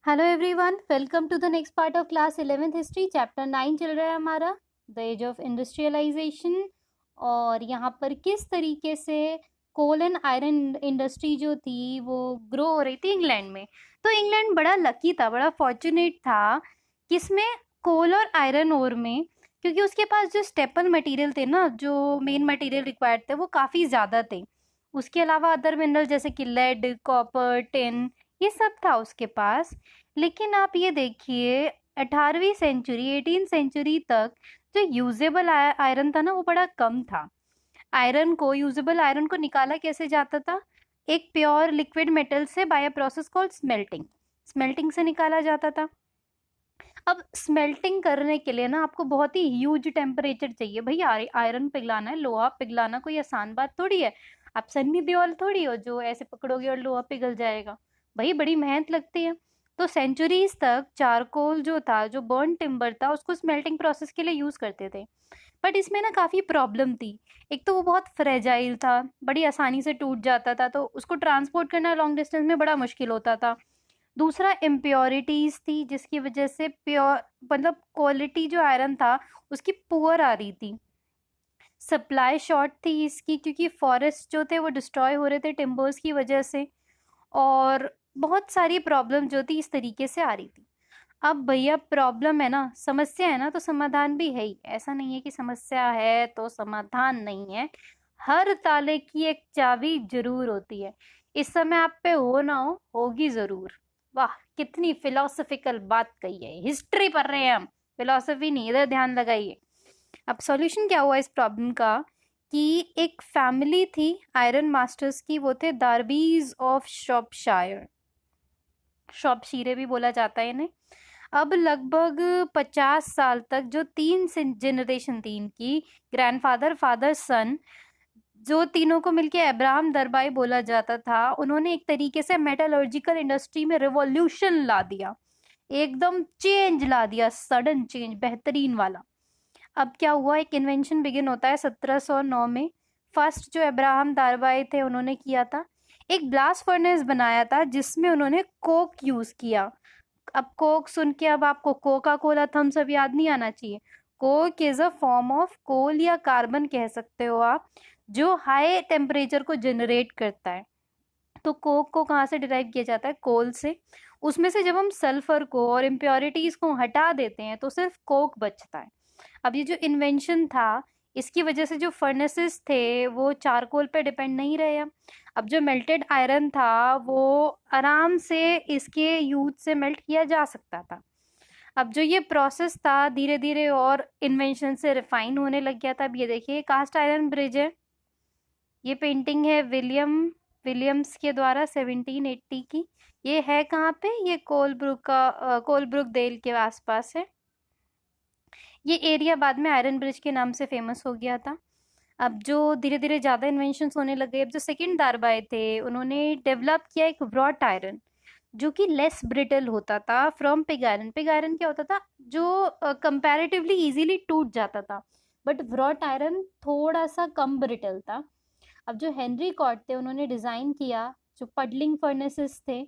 Hello everyone, welcome to the next part of class 11th history. Chapter 9 चल रहा है हमारा, द एज ऑफ इंडस्ट्रियलाइजेशन। और यहाँ पर किस तरीके से कोल एंड आयरन इंडस्ट्री जो थी वो ग्रो हो रही थी इंग्लैंड में। तो इंग्लैंड बड़ा लकी था, बड़ा फॉर्चुनेट था किसमें, कोल और आयरन ओर में, क्योंकि उसके पास जो स्टेपल मटेरियल थे ना, जो मेन मटेरियल रिक्वायर्ड थे वो काफ़ी ज़्यादा थे। उसके अलावा अदर मिनरल जैसे कि लेड, कॉपर, टिन, ये सब था उसके पास। लेकिन आप ये देखिए 18वीं सेंचुरी 18 सेंचुरी तक जो यूजेबल आयरन था ना वो बड़ा कम था। यूजेबल आयरन को निकाला कैसे जाता था? एक प्योर लिक्विड मेटल से by a process called smelting. Smelting से निकाला जाता था। अब स्मेल्टिंग करने के लिए ना आपको बहुत ही ह्यूज टेम्परेचर चाहिए भाई। आयरन पिघलाना है, लोहा पिघलाना कोई आसान बात थोड़ी है। आप सन्नी देओल थोड़ी हो जो ऐसे पकड़ोगे और लोहा पिघल जाएगा। भाई बड़ी मेहनत लगती है। तो सेंचुरीज तक चारकोल जो था, जो बर्न टिम्बर था, उसको स्मेल्टिंग प्रोसेस के लिए यूज करते थे। बट इसमें ना काफी प्रॉब्लम थी। एक तो वो बहुत फ्रेजाइल था, बड़ी आसानी से टूट जाता था, तो उसको ट्रांसपोर्ट करना लॉन्ग डिस्टेंस में बड़ा मुश्किल होता था। दूसरा इम्प्योरिटीज थी, जिसकी वजह से प्योर मतलब क्वालिटी जो आयरन था उसकी पुअर आ रही थी। सप्लाई शॉर्ट थी इसकी, क्योंकि फॉरेस्ट जो थे वो डिस्ट्रॉय हो रहे थे टिम्बर्स की वजह से। और बहुत सारी प्रॉब्लम जो थी इस तरीके से आ रही थी। अब भैया प्रॉब्लम है ना, समस्या है ना, तो समाधान भी है ही। ऐसा नहीं है कि समस्या है तो समाधान नहीं है। हर ताले की एक चाबी जरूर होती है। इस समय आप पे हो ना हो, होगी जरूर। वाह, कितनी फिलोसफिकल बात कही है। हिस्ट्री पढ़ रहे हैं हम, फिलोसफी नहीं। इधर ध्यान लगाइए। अब सॉल्यूशन क्या हुआ इस प्रॉब्लम का, कि एक फैमिली थी आयरन मास्टर्स की, वो थे दार्बीज ऑफ शॉपशायर। शॉपशीरे भी बोला जाता है इन्हें। अब लगभग 50 साल तक जो तीन जनरेशन थी इनकी, ग्रैंडफादर, फादर, सन, जो तीनों को मिलके अब्राहम दरबाई बोला जाता था, उन्होंने एक तरीके से मेटलर्जिकल इंडस्ट्री में रिवॉल्यूशन ला दिया। एकदम चेंज ला दिया, सडन चेंज, बेहतरीन वाला। अब क्या हुआ, एक इन्वेंशन बिगिन होता है 1709 में। फर्स्ट जो अब्राहम दारबाई थे उन्होंने किया था, एक ब्लास्ट फर्नेस बनाया था जिसमें उन्होंने कोक यूज किया। अब कोक सुन के अब आपको कोका कोला थम्स अप याद नहीं आना चाहिए। Coke is a form of coal या कार्बन कह सकते हो आप, जो हाई टेम्परेचर को जनरेट करता है। तो कोक को कहाँ से डिराइव किया जाता है? कोल से। उसमें से जब हम सल्फर को और इम्प्योरिटीज को हटा देते हैं तो सिर्फ कोक बचता है। अब ये जो इन्वेंशन था, इसकी वजह से जो फर्नेसेस थे वो चारकोल पे डिपेंड नहीं रहे। अब जो मेल्टेड आयरन था वो आराम से इसके यूज से मेल्ट किया जा सकता था। अब जो ये प्रोसेस था धीरे धीरे और इन्वेंशन से रिफाइन होने लग गया था। अब ये देखिए कास्ट आयरन ब्रिज है। ये पेंटिंग है विलियम्स के द्वारा 1780 की। ये है कहाँ पे? ये कोलब्रुक देल के आसपास है। ये एरिया बाद में आयरन ब्रिज के नाम से फेमस हो गया था। अब जो धीरे धीरे ज़्यादा इन्वेंशन होने लग गए, अब जो सेकंड दारबाए थे उन्होंने डेवलप किया एक व्रॉट आयरन, जो कि लेस ब्रिटल होता था from pig iron. Pig iron क्या होता था? जो कंपैरेटिवली इजीली टूट जाता था, बट व्रॉट आयरन थोड़ा सा कम ब्रिटल था। अब जो हेनरी कॉट थे उन्होंने डिज़ाइन किया जो पडलिंग फर्नेसेस थे,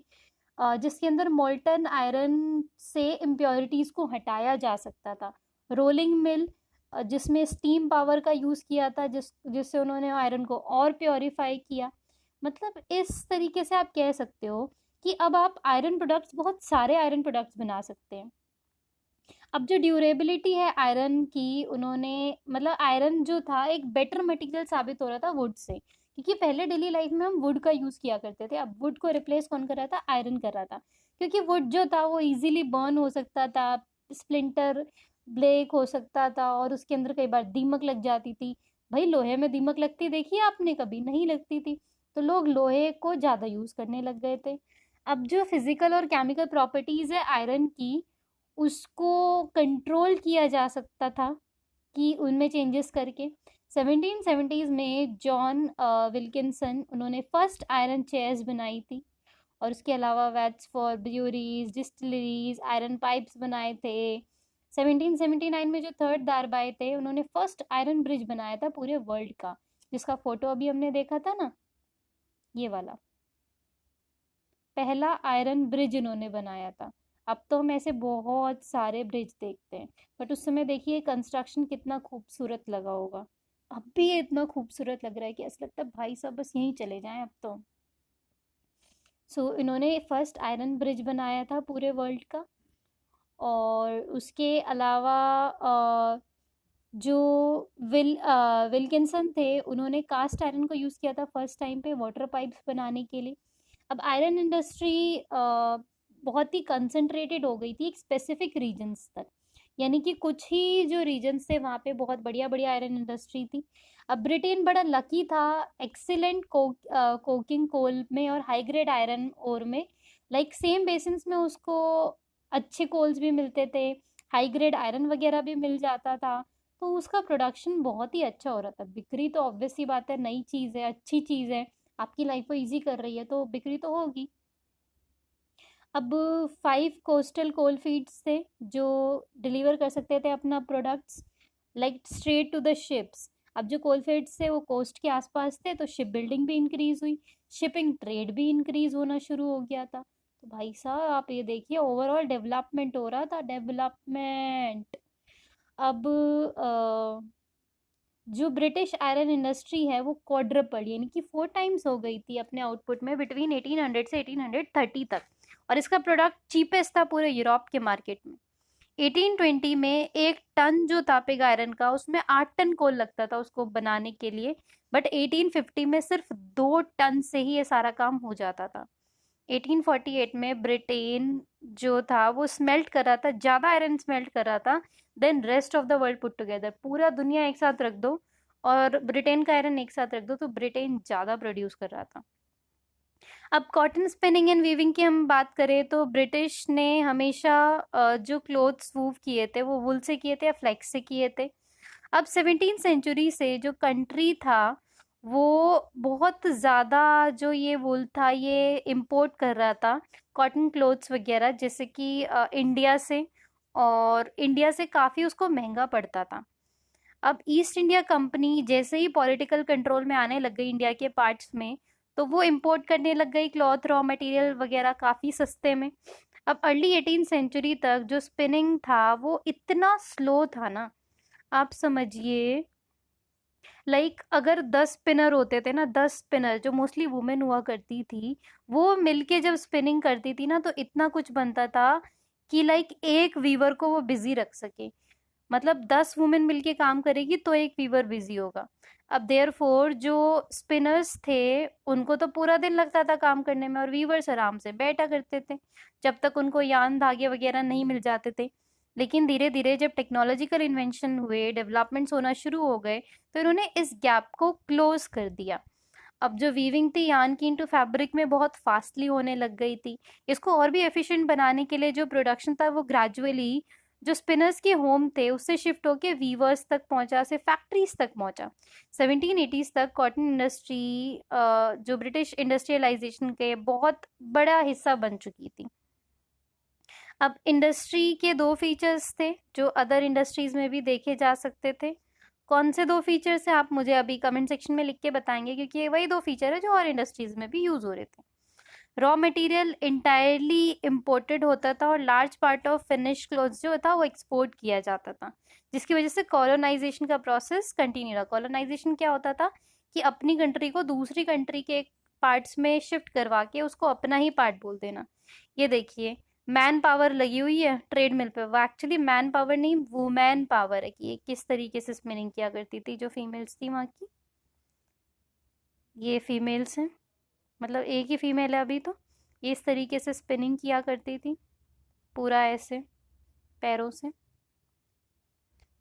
जिसके अंदर मोल्टन आयरन से इम्प्योरिटीज़ को हटाया जा सकता था। रोलिंग मिल, जिसमें स्टीम पावर का यूज़ किया था, जिससे उन्होंने आयरन को और प्योरीफाई किया। मतलब इस तरीके से आप कह सकते हो कि अब आप आयरन प्रोडक्ट्स, बहुत सारे आयरन प्रोडक्ट्स बना सकते हैं। अब जो ड्यूरेबिलिटी है आयरन की, उन्होंने मतलब आयरन जो था एक बेटर मटेरियल साबित हो रहा था वुड से, क्योंकि पहले डेली लाइफ में हम वुड का यूज़ किया करते थे। अब वुड को रिप्लेस कौन कर रहा था? आयरन कर रहा था। क्योंकि वुड जो था वो इजीली बर्न हो सकता था, स्प्लिंटर ब्रेक हो सकता था, और उसके अंदर कई बार दीमक लग जाती थी। भाई लोहे में दीमक लगती देखी आपने कभी? नहीं लगती थी। तो लोग लोहे को ज़्यादा यूज़ करने लग गए थे। अब जो फिजिकल और केमिकल प्रॉपर्टीज़ है आयरन की, उसको कंट्रोल किया जा सकता था कि उनमें चेंजेस करके। 1770s में जॉन विल्किंसन, उन्होंने फर्स्ट आयरन चेयर्स बनाई थी। और उसके अलावा watts for ब्यूरीज, distilleries, iron pipes बनाए थे। 1779 में जो थर्ड दारबाए थे उन्होंने फर्स्ट आयरन ब्रिज बनाया था पूरे वर्ल्ड का, जिसका फोटो अभी हमने देखा था ना, ये वाला। पहला आयरन ब्रिज इन्होंने बनाया था। अब तो हम ऐसे बहुत सारे ब्रिज देखते हैं, बट उस समय देखिए कंस्ट्रक्शन कितना खूबसूरत लगा होगा। अब भी ये इतना खूबसूरत लग रहा है कि ऐसा लगता है भाई साहब बस यहीं चले जाएं अब तो। इन्होंने फर्स्ट आयरन ब्रिज बनाया था पूरे वर्ल्ड का। और उसके अलावा जो विल्किंसन थे, उन्होंने कास्ट आयरन को यूज़ किया था फर्स्ट टाइम पे वाटर पाइप्स बनाने के लिए। अब आयरन इंडस्ट्री बहुत ही कंसंट्रेटेड हो गई थी एक स्पेसिफिक रीजन्स तक, यानी कि कुछ ही जो रीजन्स थे वहाँ पे बहुत बढ़िया बढ़िया आयरन इंडस्ट्री थी। अब ब्रिटेन बड़ा लकी था एक्सीलेंट कोकिंग कोल में और हाई ग्रेड आयरन ओर में। लाइक सेम बेसिन्स में उसको अच्छे कोल्स भी मिलते थे, हाई ग्रेड आयरन वगैरह भी मिल जाता था, तो उसका प्रोडक्शन बहुत ही अच्छा हो रहा था। बिक्री तो ऑब्वियस सी बात है, नई चीज़ है, अच्छी चीज़ है, आपकी लाइफ को इजी कर रही है तो बिक्री तो होगी। अब 5 कोस्टल कोल फील्ड्स थे जो डिलीवर कर सकते थे अपना products like straight to the ships. अब जो कोल फील्ड्स थे वो कोस्ट के आसपास थे, तो शिप बिल्डिंग भी इंक्रीज हुई, शिपिंग ट्रेड भी इंक्रीज होना शुरू हो गया था। तो भाई साहब आप ये देखिए ओवरऑल डेवलपमेंट हो रहा था, डेवलपमेंट। अब जो ब्रिटिश आयरन इंडस्ट्री है वो क्वाड्रपल यानी कि 4 टाइम्स हो गई थी अपने आउटपुट में बिटवीन 1800 से 1830 तक। और इसका प्रोडक्ट चीपेस्ट था पूरे यूरोप के मार्केट में। 1820 में 1 टन जो था पिग आयरन का, उसमें 8 टन कोल लगता था उसको बनाने के लिए, बट 1850 में सिर्फ 2 टन से ही ये सारा काम हो जाता था। 1848 में ब्रिटेन जो था वो स्मेल्ट कर रहा था, ज़्यादा आयरन स्मेल्ट कर रहा था then rest of the world put together. पूरा दुनिया एक साथ रख दो और ब्रिटेन का आयरन एक साथ रख दो तो ब्रिटेन ज़्यादा प्रोड्यूस कर रहा था। अब कॉटन स्पिनिंग एंड वीविंग की हम बात करें तो ब्रिटिश ने हमेशा जो क्लोथ्स वूव किए थे वो वुल से किए थे या फ्लेक्स से किए थे। अब 17th सेंचुरी से जो कंट्री था वो बहुत ज़्यादा जो ये वुल था ये इंपोर्ट कर रहा था, कॉटन क्लोथ्स वगैरह, जैसे कि इंडिया से, और इंडिया से काफ़ी उसको महंगा पड़ता था। अब ईस्ट इंडिया कंपनी जैसे ही पॉलिटिकल कंट्रोल में आने लग गई इंडिया के पार्ट्स में, तो वो इंपोर्ट करने लग गई क्लॉथ रॉ मटेरियल वगैरह काफ़ी सस्ते में। अब अर्ली 18th सेंचुरी तक जो स्पिनिंग था वो इतना स्लो था ना, आप समझिए लाइक अगर 10 स्पिनर होते थे ना, 10 स्पिनर जो मोस्टली वुमेन हुआ करती थी, वो मिलके जब स्पिनिंग करती थी ना तो इतना कुछ बनता था कि लाइक एक वीवर को वो बिजी रख सके। मतलब 10 वुमेन मिलके काम करेगी तो एक वीवर बिजी होगा। अब देयर फोर जो स्पिनर्स थे उनको तो पूरा दिन लगता था काम करने में और वीवर्स आराम से बैठा करते थे जब तक उनको यान धागे वगैरह नहीं मिल जाते थे। लेकिन धीरे धीरे जब टेक्नोलॉजिकल इन्वेंशन हुए, डेवलपमेंट्स होना शुरू हो गए, तो इन्होंने इस गैप को क्लोज कर दिया। अब जो वीविंग थी यार्न की इनटू फैब्रिक में बहुत फास्टली होने लग गई थी। इसको और भी एफिशिएंट बनाने के लिए जो प्रोडक्शन था वो ग्रेजुअली जो स्पिनर्स के होम थे उससे शिफ्ट होके वीवर्स तक पहुंचा, से फैक्ट्रीज तक पहुंचा। 1780s तक कॉटन इंडस्ट्री जो ब्रिटिश इंडस्ट्रियलाइजेशन के बहुत बड़ा हिस्सा बन चुकी थी। अब इंडस्ट्री के 2 फीचर्स थे जो अदर इंडस्ट्रीज में भी देखे जा सकते थे। कौन से 2 फीचर्स हैं आप मुझे अभी कमेंट सेक्शन में लिख के बताएंगे, क्योंकि ये वही 2 फीचर है जो और इंडस्ट्रीज में भी यूज हो रहे थे। रॉ मटेरियल इंटायरली इम्पोर्टेड होता था और large part of finish clothes जो था वो एक्सपोर्ट किया जाता था, जिसकी वजह से कॉलोनाइजेशन का प्रोसेस कंटिन्यू रहा। कॉलोनाइजेशन क्या होता था कि अपनी कंट्री को दूसरी कंट्री के पार्ट्स में शिफ्ट करवा के उसको अपना ही पार्ट बोल देना। ये देखिए मैन पावर लगी हुई है ट्रेड मिल पे, वो एक्चुअली मैन पावर नहीं वुमेन पावर है कि ये किस तरीके से स्पिनिंग किया करती थी जो फीमेल्स थी वहाँ की। ये फीमेल्स हैं, मतलब एक ही फीमेल है अभी, तो ये इस तरीके से स्पिनिंग किया करती थी पूरा ऐसे पैरों से।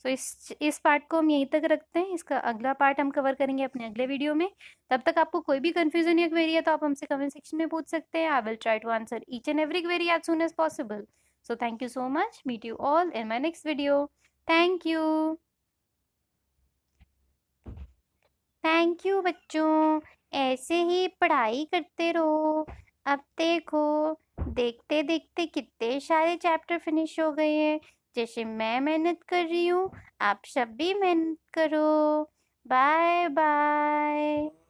तो इस पार्ट को हम यहीं तक रखते हैं, इसका अगला पार्ट हम कवर करेंगे अपने अगले वीडियो में। तब तक आपको कोई भी कंफ्यूजन या क्वेरी है तो आप हमसे कमेंट सेक्शन में पूछ सकते हैं। I will try to answer each and every query as soon as possible. So thank you so much, meet you all in my next video. Thank you. Thank you बच्चों, ऐसे ही पढ़ाई करते रहो। अब देखो, देखते देखते कितने सारे चैप्टर फिनिश हो गए हैं। जैसे मैं मेहनत कर रही हूँ, आप सब भी मेहनत करो। Bye bye.